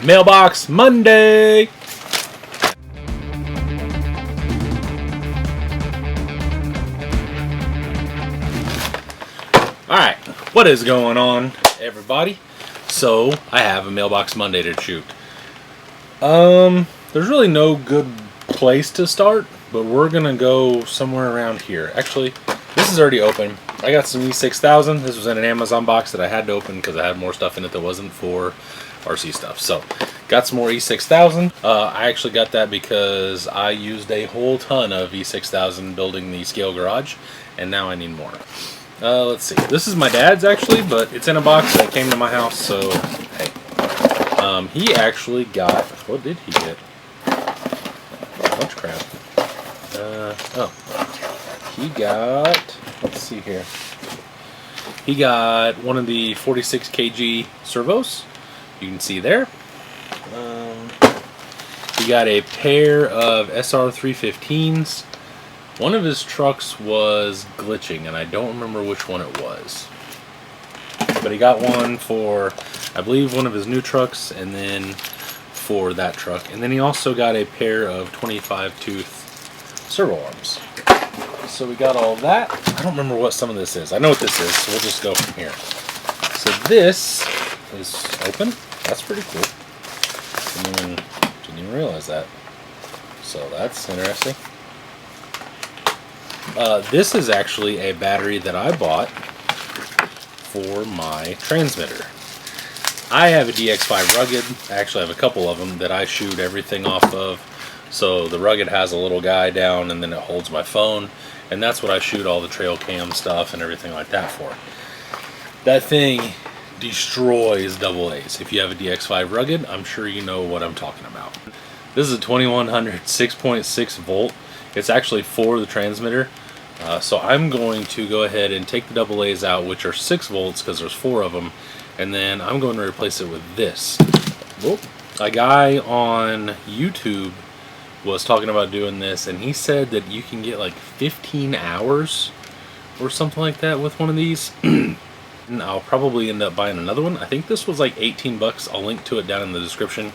Mailbox Monday! Alright, what is going on, everybody? So, I have a Mailbox Monday to shoot. There's really no good place to start, but we're gonna go somewhere around here. Actually, this is already open. I got some E6000. This was in an Amazon box that I had to open because I had more stuff in it that wasn't for RC stuff. So, got some more E6000. I actually got that because I used a whole ton of E6000 building the scale garage, and now I need more. Let's see. This is my dad's actually, but it's in a box that came to my house, so hey. He actually got, what did he get? A bunch of crap. He got, let's see here. He got one of the 46 kg servos. You can see there. He got a pair of SR315s. One of his trucks was glitching, and I don't remember which one it was. But he got one for, I believe, one of his new trucks, and then for that truck. And then he also got a pair of 25 tooth servo arms. So we got all that. I don't remember what some of this is. I know what this is, so we'll just go from here. So this is open. That's pretty cool. Didn't even realize that. So that's interesting. This is actually a battery that I bought for my transmitter. I have a DX5 Rugged. I actually have a couple of them that I shoot everything off of. So the Rugged has a little guy down, and then it holds my phone, and that's what I shoot all the trail cam stuff and everything like that for. That thing destroys AA's. If you have a DX5 Rugged, I'm sure you know what I'm talking about. This is a 2100 6.6 volt. It's actually for the transmitter. So I'm going to go ahead and take the AA's out, which are 6 volts because there's 4 of them, and then I'm going to replace it with this. Whoop. A guy on YouTube was talking about doing this, and he said that you can get like 15 hours or something like that with one of these. And I'll probably end up buying another one. I think this was like 18 bucks. I'll link to it down in the description,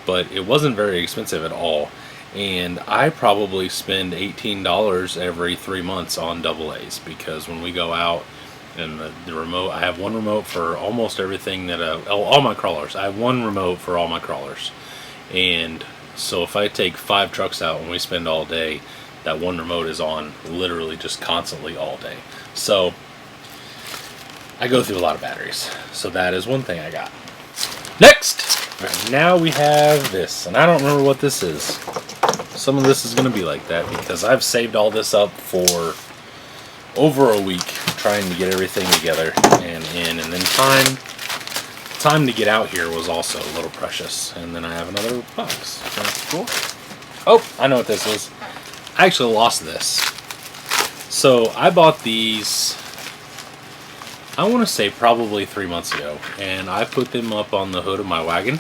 but it wasn't very expensive at all. And I probably spend $18 every 3 months on AA's, because when we go out and the remote, I have one remote for almost everything that all my crawlers. I have one remote for all my crawlers, and so if I take 5 trucks out and we spend all day, that one remote is on literally just constantly all day. So I go through a lot of batteries. So that is one thing I got. Next, right, now we have this, and I don't remember what this is. Some of this is going to be like that because I've saved all this up for over a week trying to get everything together and then time to get out here was also a little precious. And then I have another box. That's cool. Oh, I know what this is. I actually lost this. So I bought these, I want to say probably 3 months ago, and I put them up on the hood of my wagon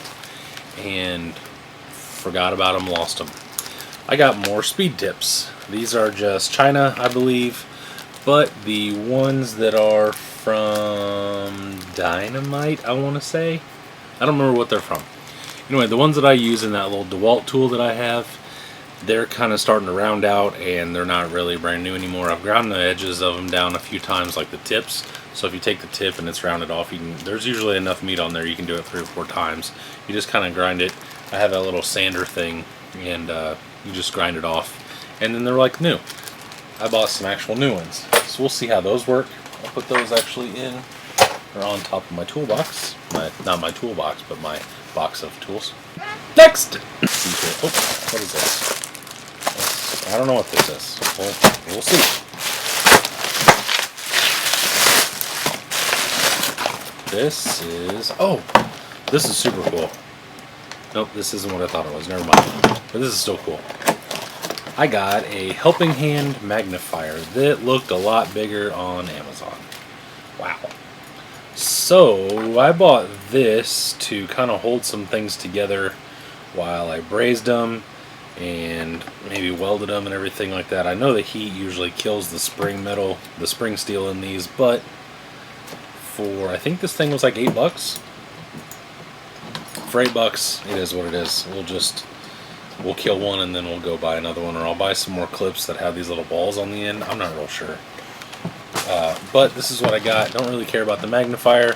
and forgot about them, lost them. I got more speed tips. These are just China, I believe, but the ones that are from Dynamite, I want to say. I don't remember what they're from. Anyway, the ones that I use in that little DeWalt tool that I have, they're kind of starting to round out, and they're not really brand new anymore. I've ground the edges of them down a few times, like the tips. So if you take the tip and it's rounded off, there's usually enough meat on there you can do it 3 or 4 times. You just kind of grind it. I have that little sander thing, and you just grind it off, and then they're like new. I bought some actual new ones, so we'll see how those work. I'll put those actually in, or on top of my toolbox. Not my toolbox, but my box of tools. Next! Oh, what is this? I don't know what this is. We'll see. This is, oh, this is super cool. Nope, this isn't what I thought it was. Never mind. But this is still cool. I got a helping hand magnifier that looked a lot bigger on Amazon. Wow. So I bought this to kind of hold some things together while I brazed them and maybe welded them and everything like that. I know the heat usually kills the spring metal, the spring steel in these, but for, I think this thing was like $8. For $8, it is what it is. We'll kill one and then we'll go buy another one, or I'll buy some more clips that have these little balls on the end. I'm not real sure. But this is what I got. Don't really care about the magnifier.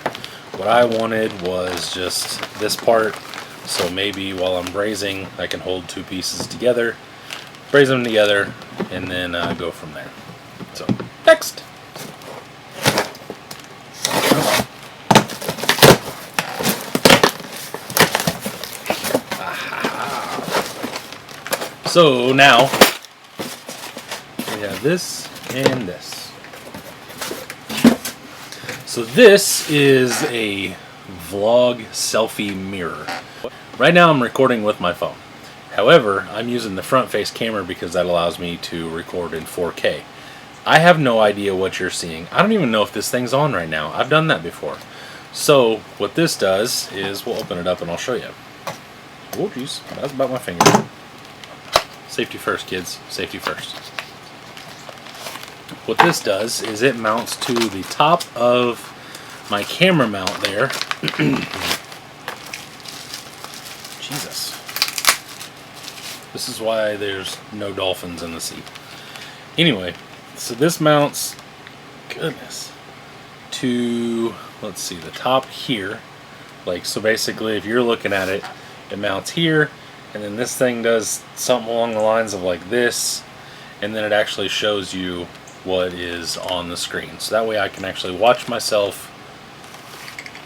What I wanted was just this part, so maybe while I'm brazing I can hold two pieces together, braze them together, and then go from there. So, next! So now we have this and this. So this is a vlog selfie mirror. Right now I'm recording with my phone. However, I'm using the front face camera because that allows me to record in 4K. I have no idea what you're seeing. I don't even know if this thing's on right now. I've done that before. So what this does is, we'll open it up and I'll show you. Oh geez, that's about my finger. Safety first, kids. Safety first. What this does is it mounts to the top of my camera mount there. Jesus. This is why there's no dolphins in the sea. Anyway, so this mounts, goodness, to, let's see, the top here. Like, so basically if you're looking at it, it mounts here. And then this thing does something along the lines of like this, and then it actually shows you what is on the screen. So that way I can actually watch myself.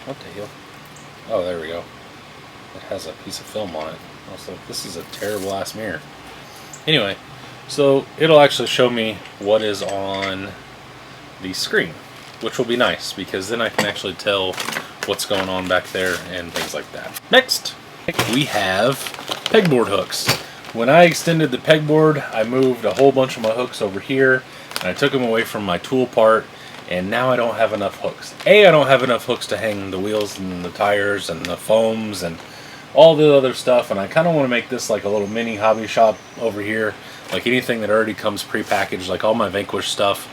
What the hell? Oh, there we go. It has a piece of film on it. Also, this is a terrible ass mirror. Anyway, so it'll actually show me what is on the screen, which will be nice because then I can actually tell what's going on back there and things like that. Next, we have pegboard hooks. When I extended the pegboard, I moved a whole bunch of my hooks over here and I took them away from my tool part, and now I don't have enough hooks. I don't have enough hooks to hang the wheels and the tires and the foams and all the other stuff, and I kind of want to make this like a little mini hobby shop over here. Like anything that already comes pre-packaged, like all my Vanquish stuff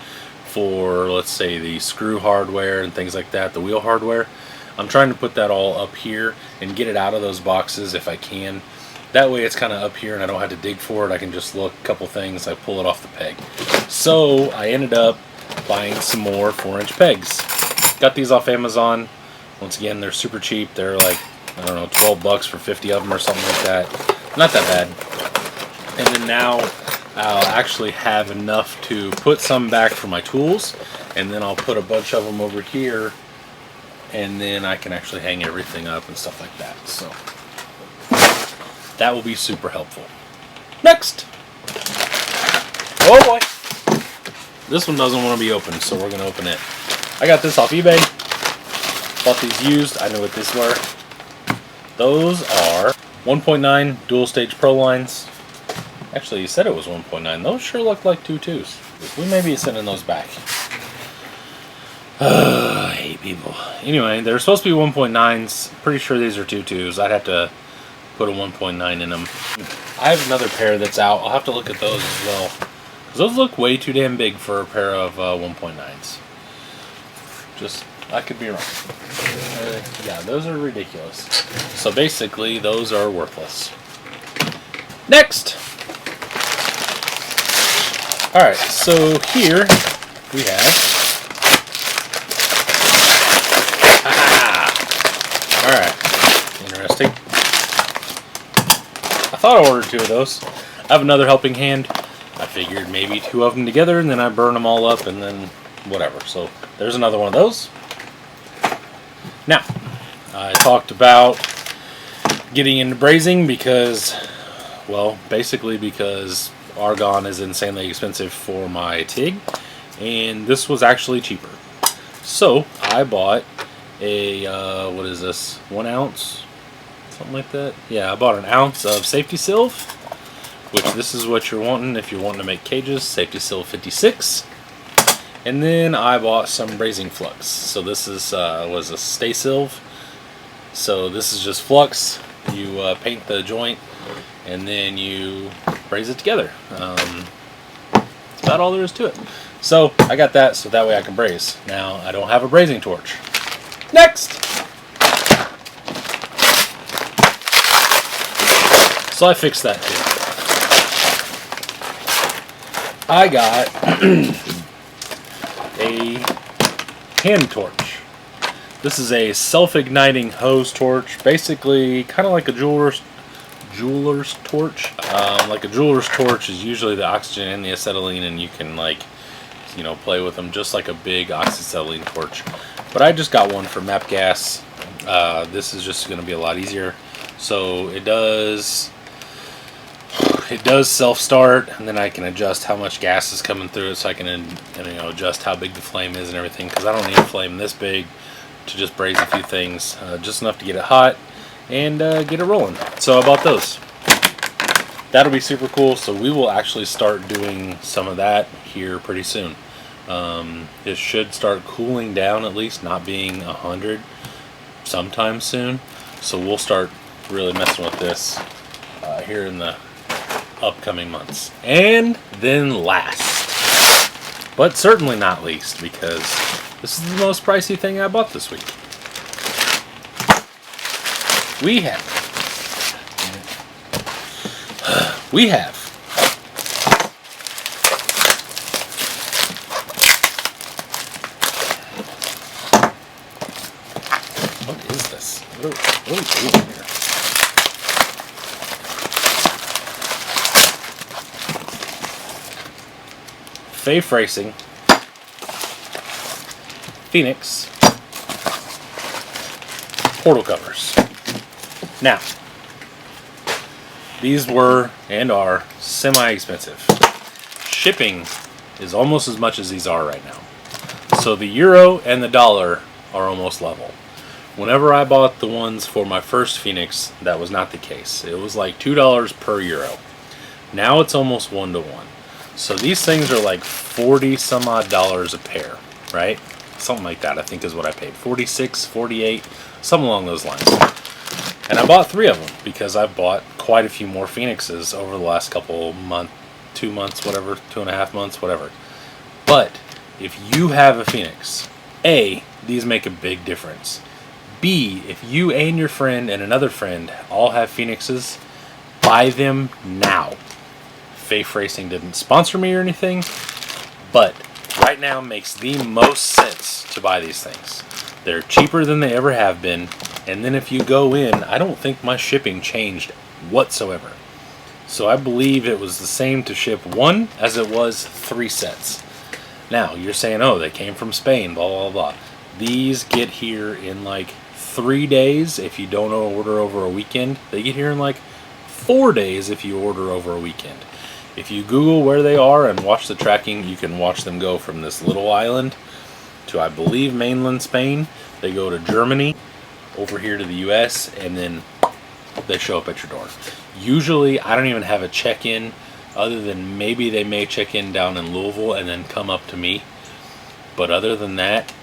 for, let's say, the screw hardware and things like that, the wheel hardware. I'm trying to put that all up here and get it out of those boxes if I can. That way it's kind of up here and I don't have to dig for it. I can just look a couple things, I pull it off the peg. So I ended up buying some more 4-inch pegs. Got these off Amazon. Once again, they're super cheap. They're like, I don't know, 12 bucks for 50 of them or something like that. Not that bad. And then now I'll actually have enough to put some back for my tools, and then I'll put a bunch of them over here, and then I can actually hang everything up and stuff like that. So that will be super helpful. Next! Oh boy! This one doesn't want to be opened, so we're going to open it. I got this off eBay. Bought these used. I know what these were. Those are 1.9 dual stage Pro lines. Actually, you said it was 1.9. Those sure look like 2.2s. We may be sending those back. I hate people. Anyway, they're supposed to be 1.9s. Pretty sure these are 2.2s. I'd have to put a 1.9 in them. I have another pair that's out. I'll have to look at those as well. Those look way too damn big for a pair of 1.9s. Just, I could be wrong. Yeah, those are ridiculous. So basically, those are worthless. Next! Alright, so here we have... Alright, interesting. I thought I ordered 2 of those. I have another helping hand. I figured maybe 2 of them together, and then I burn them all up, and then whatever. So there's another one of those. Now, I talked about getting into brazing because, well, basically because argon is insanely expensive for my TIG, and this was actually cheaper. So I bought a, what is this, 1 ounce? Something like that? Yeah, I bought an ounce of Safety Silv, which this is what you're wanting if you're wanting to make cages, Safety Silv 56. And then I bought some brazing flux. So this is was a Stay Silv. So this is just flux. You paint the joint and then you braze it together. That's about all there is to it. So I got that so that way I can braze. Now I don't have a brazing torch. Next! So I fixed that too. I got a hand torch. This is a self-igniting hose torch, basically kind of like a jeweler's torch. Like a jeweler's torch is usually the oxygen and the acetylene, and you can, like, you know, play with them just like a big oxyacetylene torch. But I just got one for MAP gas. This is just going to be a lot easier. So it does self-start, and then I can adjust how much gas is coming through it, so I can, you know, adjust how big the flame is and everything, because I don't need a flame this big to just braise a few things, just enough to get it hot and get it rolling. So I bought those. That'll be super cool. So we will actually start doing some of that here pretty soon. It should start cooling down, at least not being 100 sometime soon. So we'll start really messing with this here in the upcoming months. And then last, but certainly not least, because this is the most pricey thing I bought this week. We have what is this? What are we doing here? Faith Racing Phoenix portal covers. Now, these were and are semi-expensive. Shipping is almost as much as these are right now. So the euro and the dollar are almost level. Whenever I bought the ones for my first Phoenix, that was not the case. It was like $2 per euro. Now it's almost 1 to 1. So these things are like 40 some odd dollars a pair, right? Something like that, I think, is what I paid. 46, 48, something along those lines. And I bought 3 of them because I've bought quite a few more Phoenixes over the last couple months, 2 months, whatever, 2.5 months, whatever. But if you have a Phoenix, A, these make a big difference. B, if you and your friend and another friend all have Phoenixes, buy them now. Faith Racing didn't sponsor me or anything, but right now makes the most sense to buy these things. They're cheaper than they ever have been, and then if you go in, I don't think my shipping changed whatsoever. So I believe it was the same to ship 1 as it was 3 sets. Now, you're saying, oh, they came from Spain, blah, blah, blah. These get here in like 3 days if you don't order over a weekend. They get here in like 4 days if you order over a weekend. If you Google where they are and watch the tracking, you can watch them go from this little island to, I believe, mainland Spain. They go to Germany, over here to the US, and then they show up at your door. Usually, I don't even have a check-in, other than maybe they may check in down in Louisville and then come up to me. But other than that,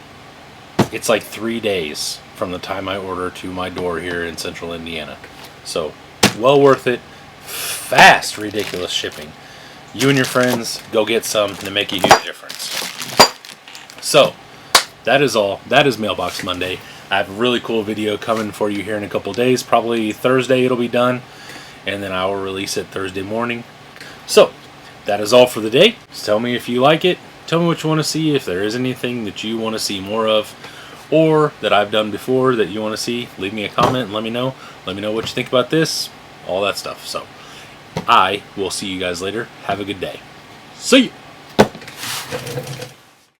it's like 3 days from the time I order to my door here in central Indiana. So, well worth it. Fast, ridiculous shipping. You and your friends, go get some to make a huge difference. So, that is all. That is Mailbox Monday. I have a really cool video coming for you here in a couple days. Probably Thursday it'll be done, and then I will release it Thursday morning. So, that is all for the day. Just tell me if you like it. Tell me what you want to see. If there is anything that you want to see more of, or that I've done before that you want to see, leave me a comment and let me know. Let me know what you think about this. All that stuff. So, I will see you guys later. Have a good day. See ya!